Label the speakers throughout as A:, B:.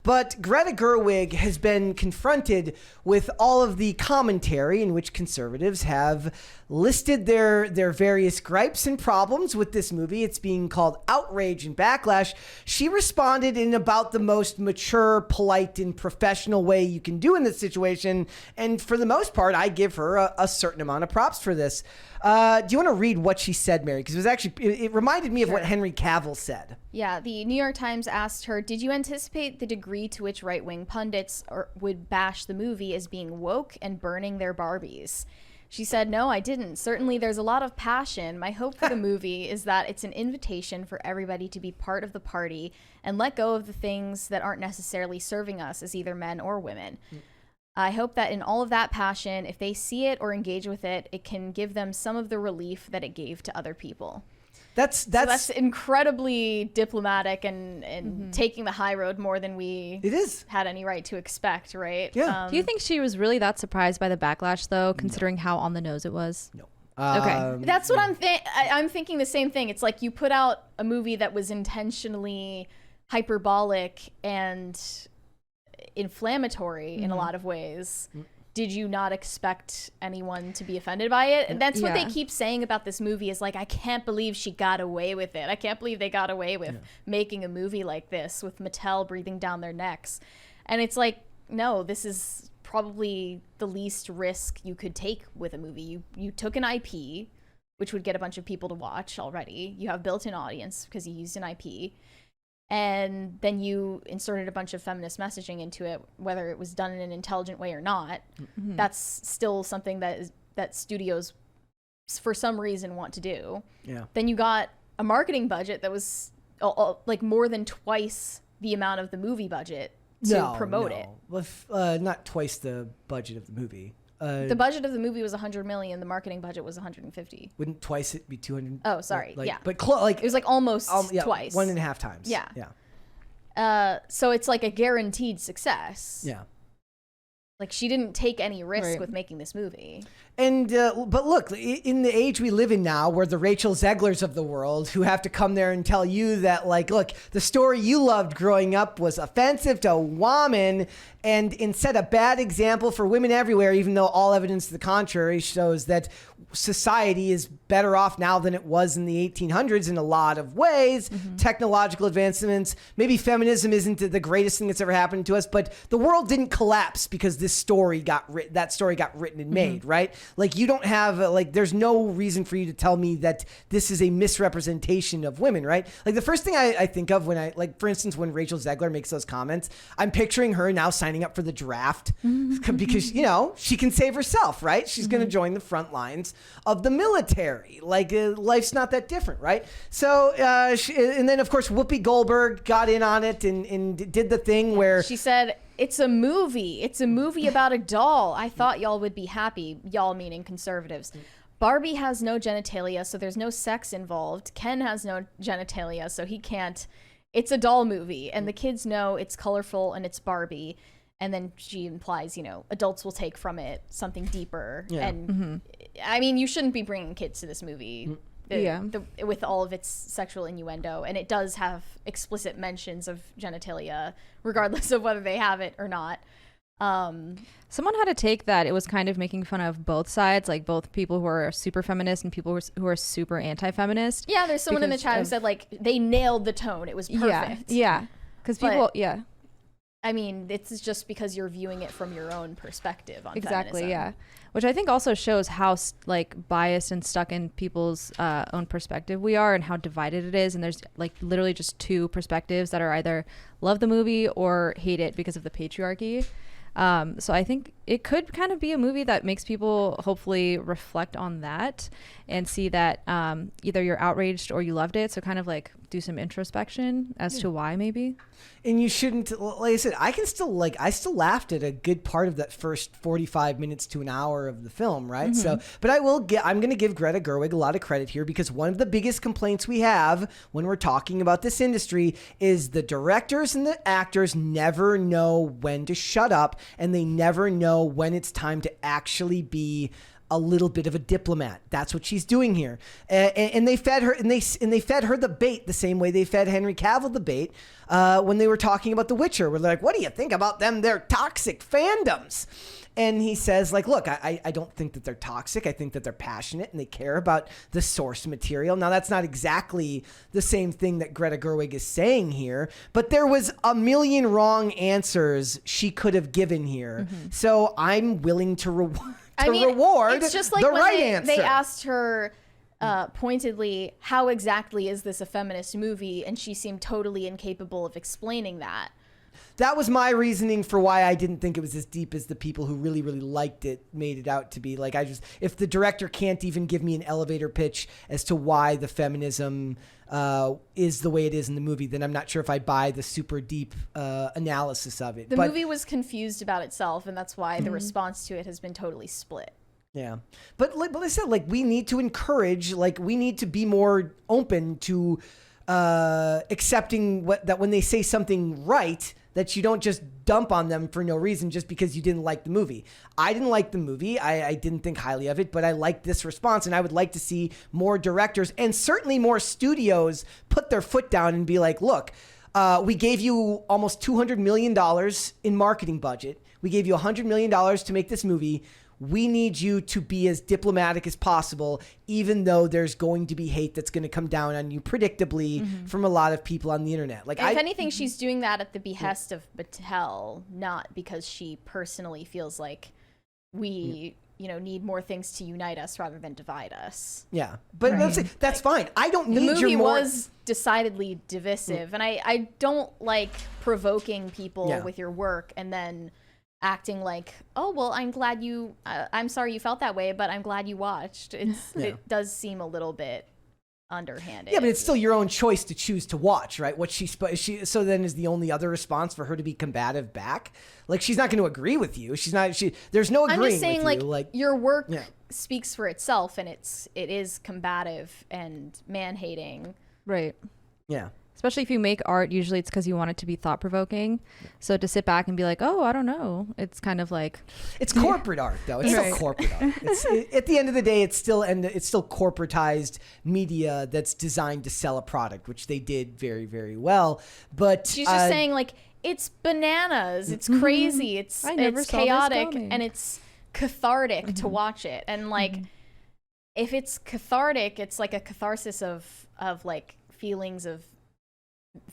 A: But Greta Gerwig has been confronted with all of the commentary in which conservatives have listed their various gripes and problems with this movie. It's being called outrage and backlash. She responded in about the most mature, polite, and professional way you can do in this situation. And for the most part, I give her a certain amount of props for this. Do you want to read what she said, Mary? Because it reminded me of what Henry Cavill said.
B: Yeah, the New York Times asked her, did you anticipate the degree to which right-wing pundits would bash the movie as being woke and burning their Barbies? She said, no, I didn't. Certainly there's a lot of passion. My hope for the movie is that it's an invitation for everybody to be part of the party and let go of the things that aren't necessarily serving us as either men or women. I hope that in all of that passion, if they see it or engage with it, it can give them some of the relief that it gave to other people. That's incredibly diplomatic and taking the high road more than we had any right to expect, right?
A: Yeah.
C: Do you think she was really that surprised by the backlash, though, considering how on the nose it was?
A: No.
C: Okay.
B: That's what I'm thinking the same thing. It's like you put out a movie that was intentionally hyperbolic and inflammatory in a lot of ways. Did you not expect anyone to be offended by it? And that's what they keep saying about this movie is like, I can't believe she got away with it. I can't believe they got away with making a movie like this with Mattel breathing down their necks. And it's like, no, this is probably the least risk you could take with a movie. You took an IP, which would get a bunch of people to watch already. You have built-in audience because you used an IP. And then you inserted a bunch of feminist messaging into it, whether it was done in an intelligent way or not. That's still something that studios, for some reason, want to do. Yeah. Then you got a marketing budget that was like more than twice the amount of the movie budget to promote it.
A: Well, not twice the budget of the movie.
B: The budget of the movie was $100 million. The marketing budget was $150.
A: Wouldn't twice it be 200?
B: Oh, sorry. Yeah.
A: But
B: it was like almost twice.
A: 1.5 times.
B: Yeah. Yeah. So it's like a guaranteed success.
A: Yeah.
B: Like she didn't take any risk with making this movie.
A: And but look, in the age we live in now, where the Rachel Zeglers of the world who have to come there and tell you that, like, look, the story you loved growing up was offensive to women and set a bad example for women everywhere, even though all evidence to the contrary shows that society is better off now than it was in the 1800s in a lot of ways. Technological advancements, maybe feminism isn't the greatest thing that's ever happened to us, but the world didn't collapse because this story got written and made, right? Like, you don't have there's no reason for you to tell me that this is a misrepresentation of women, right? Like, the first thing I think of when for instance, when Rachel Zegler makes those comments, I'm picturing her now signing up for the draft because, she can save herself, right? She's going to join the front lines of the military. Like, life's not that different, right? So, and then of course, Whoopi Goldberg got in on it and did the thing where
B: she said, it's a movie. It's a movie about a doll. I thought y'all would be happy. Y'all meaning conservatives. Barbie has no genitalia, so there's no sex involved. Ken has no genitalia, so he can't. It's a doll movie, and the kids know it's colorful and it's Barbie. And then she implies, adults will take from it something deeper. Yeah. And I mean, you shouldn't be bringing kids to this movie. With all of its sexual innuendo, and it does have explicit mentions of genitalia, regardless of whether they have it or not.
C: Someone had a take that it was kind of making fun of both sides, like both people who are super feminist and people who are super anti-feminist.
B: Yeah, there's someone in the chat who said they nailed the tone. It was perfect.
C: Yeah, because people,
B: I mean, it's just because you're viewing it from your own perspective on
C: exactly,
B: feminism.
C: Yeah. Which I think also shows how biased and stuck in people's own perspective we are and how divided it is. And there's literally just two perspectives that are either love the movie or hate it because of the patriarchy. So I think it could kind of be a movie that makes people hopefully reflect on that and see that either you're outraged or you loved it. So kind of do some introspection as to why maybe.
A: And you shouldn't, like I said, I still laughed at a good part of that first 45 minutes to an hour of the film, right? So, but I'm going to give Greta Gerwig a lot of credit here because one of the biggest complaints we have when we're talking about this industry is the directors and the actors never know when to shut up and they never know when it's time to actually be a little bit of a diplomat. That's what she's doing here. And they fed her, and they fed her the bait the same way they fed Henry Cavill the bait when they were talking about The Witcher. Where they're like, what do you think about them? They're toxic fandoms. And he says, like, look, I don't think that they're toxic. I think that they're passionate and they care about the source material. Now, that's not exactly the same thing that Greta Gerwig is saying here, but there was a million wrong answers she could have given here. So I'm willing to reward
B: it's just like
A: the
B: when
A: right answer.
B: They asked her pointedly, how exactly is this a feminist movie? And she seemed totally incapable of explaining that.
A: That was my reasoning for why I didn't think it was as deep as the people who really, really liked it made it out to be. Like, if the director can't even give me an elevator pitch as to why the feminism is the way it is in the movie, then I'm not sure if I buy the super deep analysis of it.
B: The movie was confused about itself, and that's why the response to it has been totally split.
A: Yeah. But like I said, like, we need to encourage, like, we need to be more open to accepting that when they say something right, that you don't just dump on them for no reason just because you didn't like the movie. I didn't like the movie. I didn't think highly of it, but I liked this response, and I would like to see more directors and certainly more studios put their foot down and be like, look, we gave you almost $200 million in marketing budget. We gave you $100 million to make this movie. We need you to be as diplomatic as possible, even though there's going to be hate that's going to come down on you predictably from a lot of people on the internet. Like,
B: if anything, she's doing that at the behest of Mattel, not because she personally feels like we, need more things to unite us rather than divide us.
A: Yeah, but that's fine. I don't need
B: the movie was decidedly divisive, and I don't like provoking people with your work and then acting like, oh, well, I'm glad I'm sorry you felt that way, but I'm glad you watched. It does seem a little bit underhanded.
A: Yeah, but it's still your own choice to choose to watch, right? So then is the only other response for her to be combative back? Like, she's not going to agree with you. There's no agreeing.
B: I'm just saying,
A: with you.
B: like, your work speaks for itself, and it is combative and man-hating.
C: Right.
A: Yeah.
C: Especially if you make art, usually it's because you want it to be thought-provoking. So to sit back and be like, oh, I don't know. It's kind of like...
A: It's corporate art, though. It's still corporate art. At the end of the day, it's still corporatized media that's designed to sell a product, which they did very, very well. But
B: she's just saying, like, it's bananas. It's crazy. It's chaotic. And it's cathartic to watch it. And, like, if it's cathartic, it's like a catharsis of like, feelings of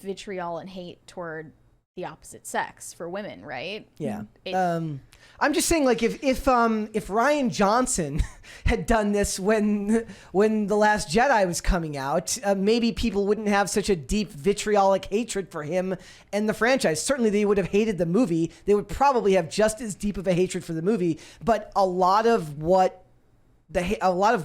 B: vitriol and hate toward the opposite sex for women, right?
A: Yeah. I'm just saying, like, if Ryan Johnson had done this when The Last Jedi was coming out, maybe people wouldn't have such a deep vitriolic hatred for him and the franchise. Certainly they would have hated the movie. They would probably have just as deep of a hatred for the movie, but a lot of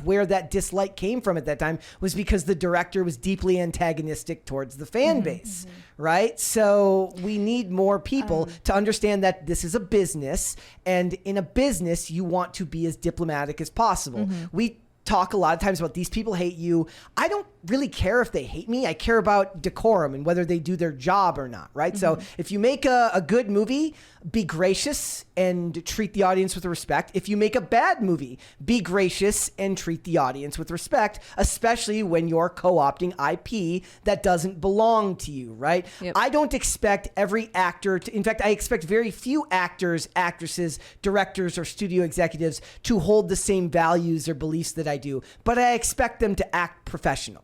A: where that dislike came from at that time was because the director was deeply antagonistic towards the fan base, right? So we need more people to understand that this is a business, and in a business, you want to be as diplomatic as possible. We talk a lot of times about these people hate you. I don't really care if they hate me. I care about decorum and whether they do their job or not, right? So if you make a good movie, be gracious and treat the audience with respect. If you make a bad movie, be gracious and treat the audience with respect, especially when you're co-opting IP that doesn't belong to you, right? Yep. I don't expect every actor in fact, I expect very few actors, actresses, directors, or studio executives to hold the same values or beliefs that I do, but I expect them to act professional,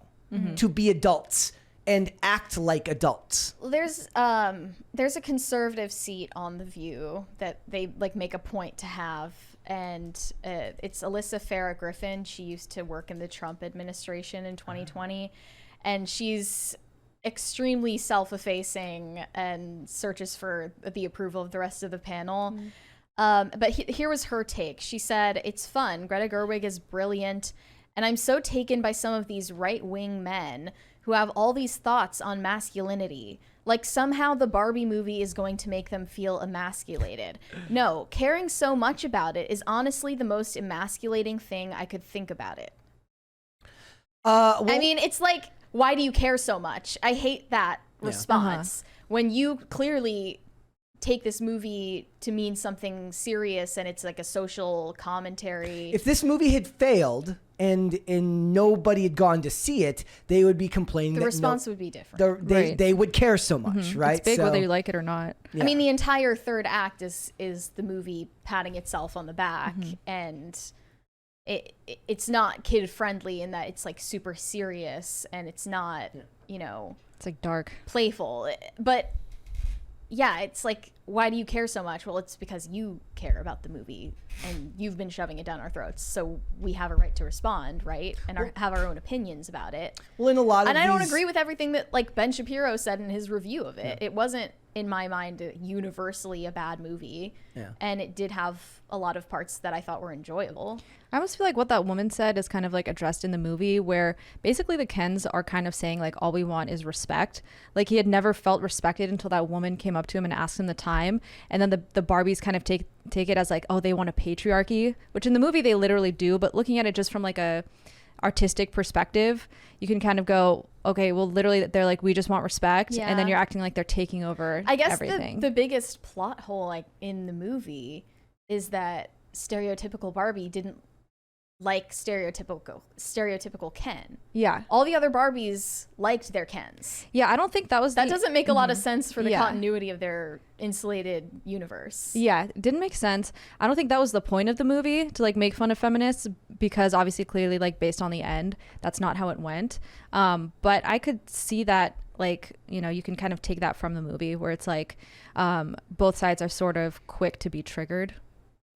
A: to be adults and act like adults.
B: There's a conservative seat on The View that they like make a point to have, and it's Alyssa Farah Griffin. She used to work in the Trump administration in 2020, and she's extremely self-effacing and searches for the approval of the rest of the panel. But here was her take. She said, "It's fun. Greta Gerwig is brilliant, and I'm so taken by some of these right-wing men who have all these thoughts on masculinity. Like somehow the Barbie movie is going to make them feel emasculated. No, caring so much about it is honestly the most emasculating thing I could think about it." I mean, it's like, why do you care so much? I hate that response when you clearly take this movie to mean something serious and it's like a social commentary.
A: If this movie had failed and nobody had gone to see it, they would be complaining.
B: The response would be different.
A: They would care so much, right?
C: It's big whether you like it or not.
B: I mean, the entire third act is the movie patting itself on the back, and it's not kid friendly in that it's like super serious, and it's not
C: it's like dark,
B: playful, but. Yeah, it's like, why do you care so much? Well, it's because you care about the movie and you've been shoving it down our throats. So we have a right to respond, right? And have our own opinions about it.
A: Well, in a lot of
B: I don't agree with everything that like Ben Shapiro said in his review of it. It wasn't, in my mind, universally a bad movie. Yeah. And it did have a lot of parts that I thought were enjoyable.
C: I almost feel like what that woman said is kind of like addressed in the movie, where basically the Kens are kind of saying like, all we want is respect. Like, he had never felt respected until that woman came up to him and asked him the time. And then the Barbies kind of take it as like, oh, they want a patriarchy, which in the movie they literally do. But looking at it just from like a artistic perspective, you can kind of go, okay, well, literally they're like, we just want respect. Yeah. And then you're acting like they're taking over everything.
B: The biggest plot hole like in the movie is that stereotypical Barbie didn't like stereotypical Ken.
C: Yeah.
B: All the other Barbies liked their Kens.
C: Yeah, I don't think that
B: doesn't make a lot of sense for the continuity of their insulated universe.
C: Yeah, it didn't make sense. I don't think that was the point of the movie, to like make fun of feminists, because obviously clearly like based on the end, that's not how it went. But I could see that, like, you can kind of take that from the movie where it's like both sides are sort of quick to be triggered.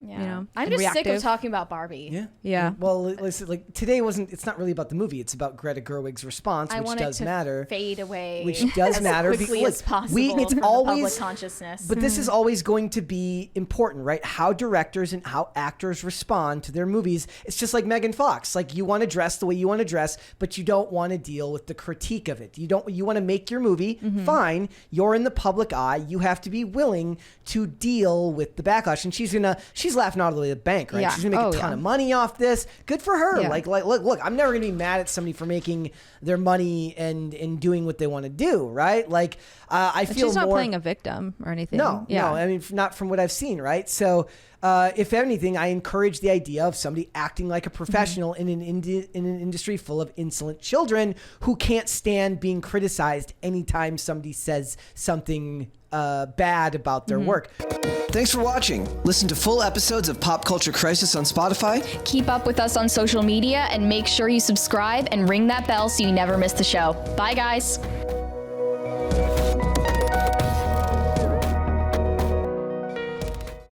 B: Yeah, I'm just sick of talking about Barbie.
A: Yeah. Well, listen, like today it's not really about the movie. It's about Greta Gerwig's response, which does matter.
B: Fade away,
A: which does matter
B: as quickly as possible. It's always public consciousness.
A: But this is always going to be important, right? How directors and how actors respond to their movies. It's just like Megan Fox. Like, you want to dress the way you want to dress, but you don't want to deal with the critique of it. You want to make your movie. Fine. You're in the public eye. You have to be willing to deal with the backlash. And she's laughing out of the bank, right? She's gonna make a ton of money off this. Good for her. Like look, I'm never gonna be mad at somebody for making their money and doing what they want to do, right? Like, I feel
C: she's not playing a victim or anything.
A: No, I mean, not from what I've seen, right? So, if anything, I encourage the idea of somebody acting like a professional in an industry full of insolent children who can't stand being criticized anytime somebody says something bad about their work. Thanks for watching. Listen to full episodes of Pop Culture Crisis on Spotify.
B: Keep up with us on social media and make sure you subscribe and ring that bell so you never miss the show. Bye, guys.